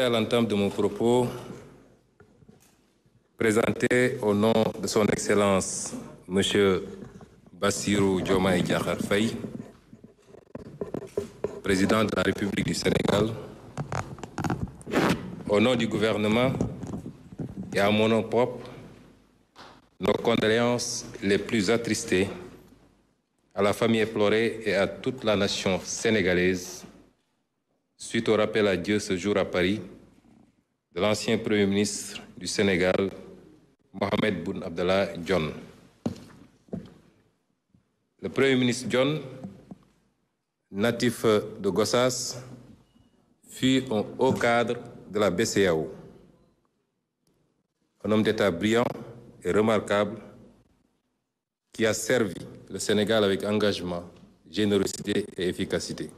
à l'entame de mon propos présenter au nom de son Excellence M. Bassirou Diomaye Diakhar Faye, président de la République du Sénégal, au nom du gouvernement et à mon nom propre, nos condoléances les plus attristées à la famille éplorée et à toute la nation sénégalaise suite au rappel à Dieu ce jour à Paris de l'ancien Premier ministre du Sénégal, Mohamed Boun Abdallah Dionne. Le Premier ministre Dionne, natif de Gossas, fut un haut cadre de la BCEAO, un homme d'État brillant et remarquable qui a servi le Sénégal avec engagement, générosité et efficacité.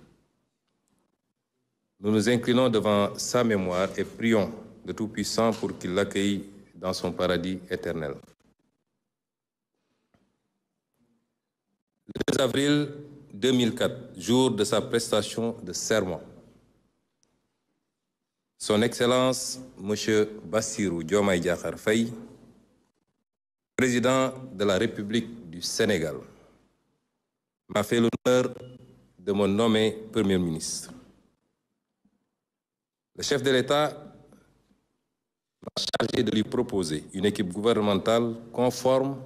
Nous nous inclinons devant sa mémoire et prions le Tout-Puissant pour qu'il l'accueille dans son paradis éternel. Le 2 avril 2004, jour de sa prestation de serment, Son Excellence M. Bassirou Diomaye Diakhar Faye, président de la République du Sénégal, m'a fait l'honneur de me nommer Premier ministre. Le chef de l'État m'a chargé de lui proposer une équipe gouvernementale conforme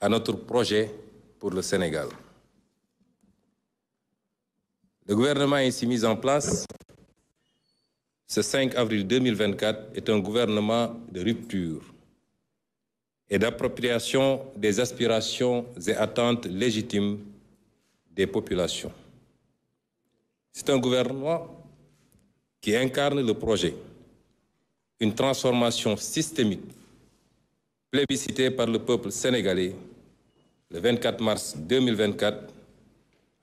à notre projet pour le Sénégal. Le gouvernement ainsi mis en place ce 5 avril 2024 est un gouvernement de rupture et d'appropriation des aspirations et attentes légitimes des populations. C'est un gouvernement qui incarne le projet, une transformation systémique plébiscitée par le peuple sénégalais le 24 mars 2024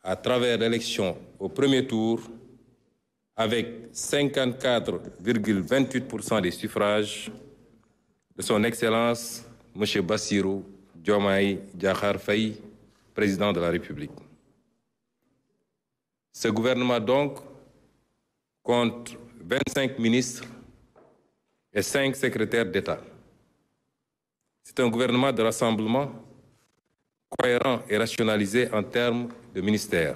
à travers l'élection au premier tour avec 54,28% des suffrages de son Excellence M. Bassirou Diomaye Diakhar Faye, président de la République. Ce gouvernement donc compte 25 ministres et 5 secrétaires d'État. C'est un gouvernement de rassemblement cohérent et rationalisé en termes de ministères.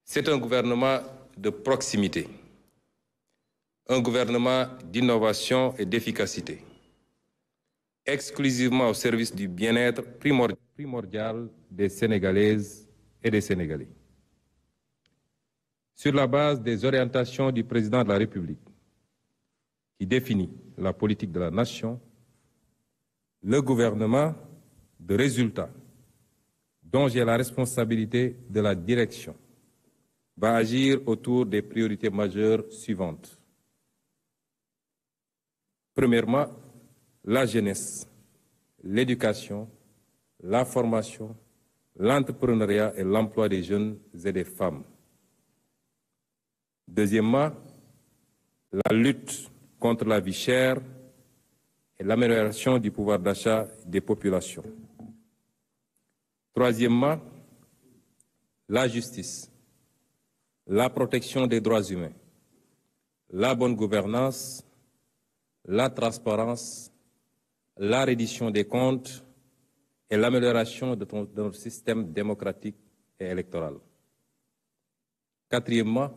C'est un gouvernement de proximité, un gouvernement d'innovation et d'efficacité, exclusivement au service du bien-être primordial des Sénégalaises et des Sénégalais. Sur la base des orientations du président de la République, qui définit la politique de la nation, le gouvernement de résultats, dont j'ai la responsabilité de la direction, va agir autour des priorités majeures suivantes. Premièrement, la jeunesse, l'éducation, la formation, l'entrepreneuriat et l'emploi des jeunes et des femmes. Deuxièmement, la lutte contre la vie chère et l'amélioration du pouvoir d'achat des populations. Troisièmement, la justice, la protection des droits humains, la bonne gouvernance, la transparence, la reddition des comptes et l'amélioration de notre système démocratique et électoral. Quatrièmement,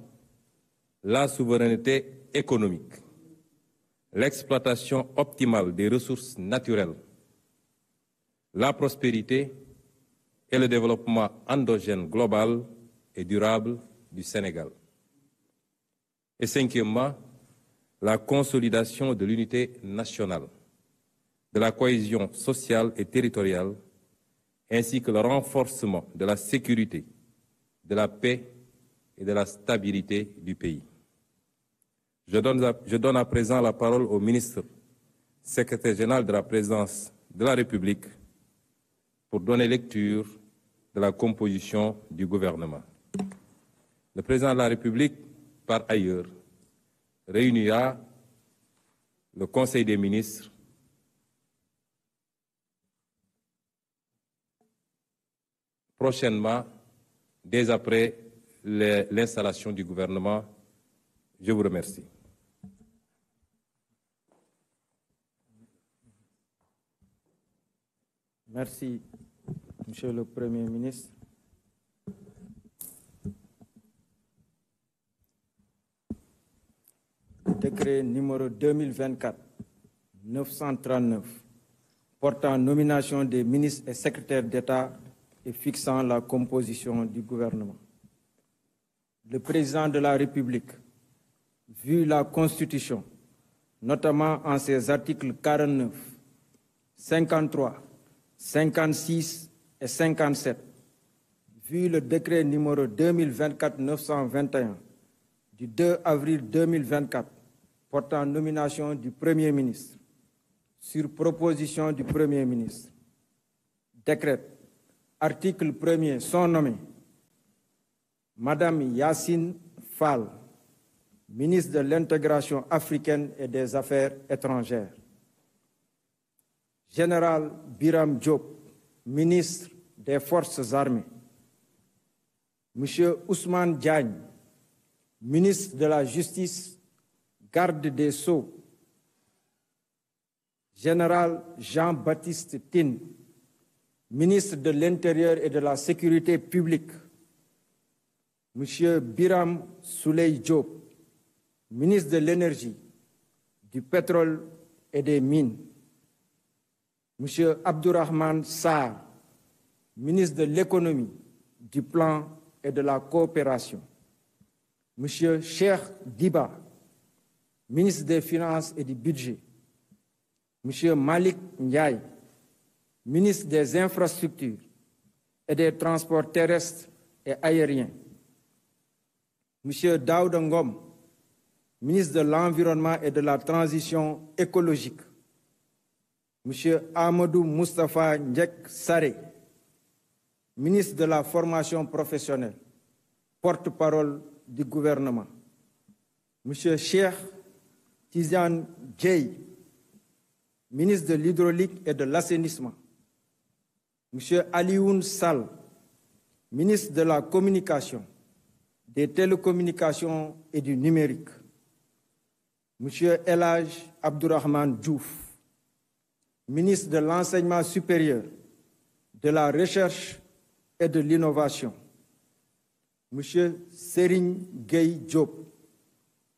la souveraineté économique, l'exploitation optimale des ressources naturelles, la prospérité et le développement endogène global et durable du Sénégal. Et cinquièmement, la consolidation de l'unité nationale, de la cohésion sociale et territoriale, ainsi que le renforcement de la sécurité, de la paix et de la stabilité du pays. Je donne à présent la parole au ministre, secrétaire général de la présidence de la République, pour donner lecture de la composition du gouvernement. Le président de la République, par ailleurs, réunira le Conseil des ministres prochainement, dès après l'installation du gouvernement Je vous remercie. Merci, Monsieur le Premier ministre. Décret numéro 2024-939 portant nomination des ministres et secrétaires d'État et fixant la composition du gouvernement. Le président de la République, vu la Constitution, notamment en ses articles 49, 53, 56 et 57, vu le décret numéro 2024-921 du 2 avril 2024 portant nomination du Premier ministre, sur proposition du Premier ministre, décrète, article 1er, sont nommés Madame Yacine Fall, ministre de l'Intégration africaine et des Affaires étrangères, Général Biram Diop, ministre des Forces armées, Monsieur Ousmane Diagne, ministre de la Justice, garde des Sceaux, Général Jean-Baptiste Tine, ministre de l'Intérieur et de la Sécurité publique, Monsieur Biram Souley Diop, ministre de l'Énergie, du Pétrole et des Mines, Monsieur Abdourahmane Sarr, ministre de l'Économie, du Plan et de la Coopération, Monsieur Cheikh Diba, ministre des Finances et du Budget, Monsieur Malik Ndiaye, ministre des Infrastructures et des Transports terrestres et aériens, Monsieur Daouda Ngom, ministre de l'Environnement et de la Transition écologique, Monsieur Amadou Moustapha Ndjek Saré, ministre de la Formation professionnelle, porte-parole du gouvernement, Monsieur Cheikh Tidiane Dièye, ministre de l'Hydraulique et de l'Assainissement, Monsieur Alioune Sall, ministre de la Communication, des Télécommunications et du Numérique, Monsieur El Hadj Abdourahmane Diouf, ministre de l'Enseignement supérieur, de la Recherche et de l'Innovation, Monsieur Serigne Gueye Diop,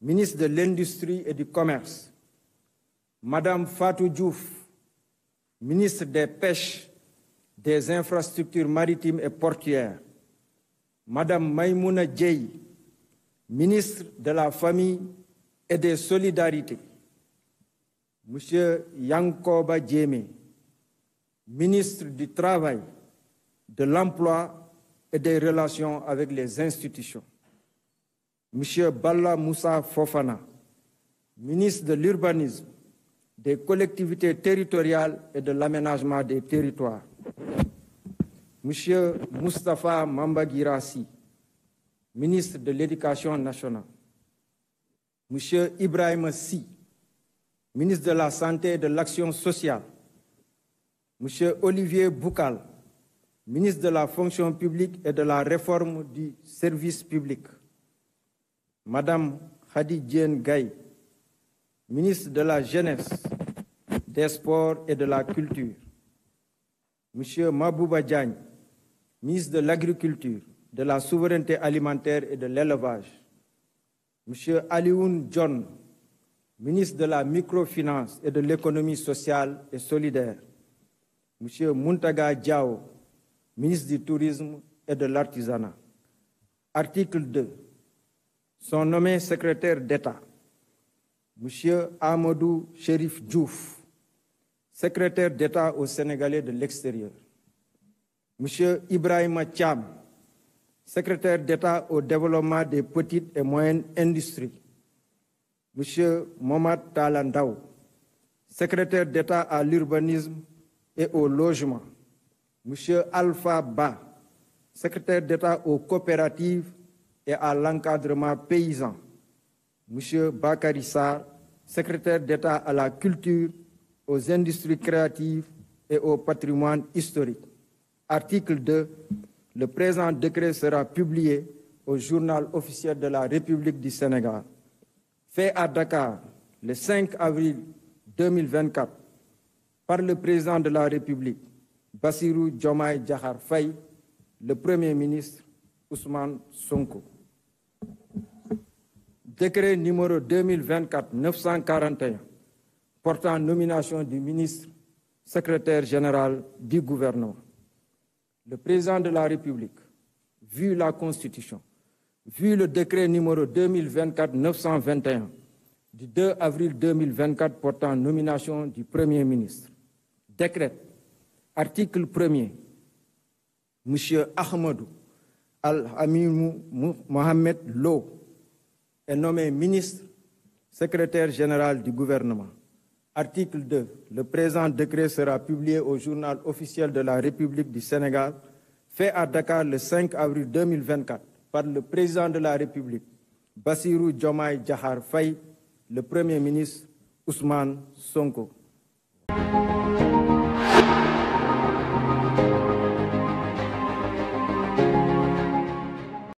ministre de l'Industrie et du Commerce, Madame Fatou Diouf, ministre des Pêches, des Infrastructures maritimes et portuaires, Madame Maïmouna Dièye, ministre de la Famille et des Solidarités, Monsieur Yankoba Diémé, ministre du Travail, de l'Emploi et des Relations avec les institutions, Monsieur Balla Moussa Fofana, ministre de l'Urbanisme, des Collectivités territoriales et de l'Aménagement des territoires, Monsieur Moustapha Mamba Guirassy, ministre de l'Éducation nationale, Monsieur Ibrahima Sy, ministre de la Santé et de l'Action sociale, Monsieur Olivier Boukal, ministre de la Fonction publique et de la Réforme du service public, Madame Khady Diène Gaye, ministre de la Jeunesse, des Sports et de la Culture, Monsieur Mabouba Diagne, ministre de l'Agriculture, de la Souveraineté alimentaire et de l'Élevage, Monsieur Alioune John, ministre de la Microfinance et de l'Économie sociale et solidaire, Monsieur Muntaga Diao, ministre du Tourisme et de l'Artisanat. Article 2. Sont nommés secrétaires d'État Monsieur Amadou Chérif Diouf, secrétaire d'État aux Sénégalais de l'extérieur, Monsieur Ibrahima Thiam, secrétaire d'État au développement des petites et moyennes industries, Monsieur Momad Talandao, secrétaire d'État à l'urbanisme et au logement, Monsieur Alpha Ba, secrétaire d'État aux coopératives et à l'encadrement paysan, Monsieur Bakary Sarr, secrétaire d'État à la culture, aux industries créatives et au patrimoine historique. Article 2. Le présent décret sera publié au journal officiel de la République du Sénégal fait à Dakar le 5 avril 2024 par le président de la République, Bassirou Diomaye Diakhar Faye, le Premier ministre Ousmane Sonko. Décret numéro 2024-941 portant nomination du ministre secrétaire général du gouvernement. Le président de la République, vu la Constitution, vu le décret numéro 2024-921 du 2 avril 2024 portant nomination du Premier ministre, décrète, article 1er, M. Ahmadou Al-Amimou Mohamed Lo est nommé ministre secrétaire général du gouvernement. Article 2. Le présent décret sera publié au journal officiel de la République du Sénégal, fait à Dakar le 5 avril 2024 par le président de la République, Bassirou Diomaye Diakhar Faye, le Premier ministre Ousmane Sonko.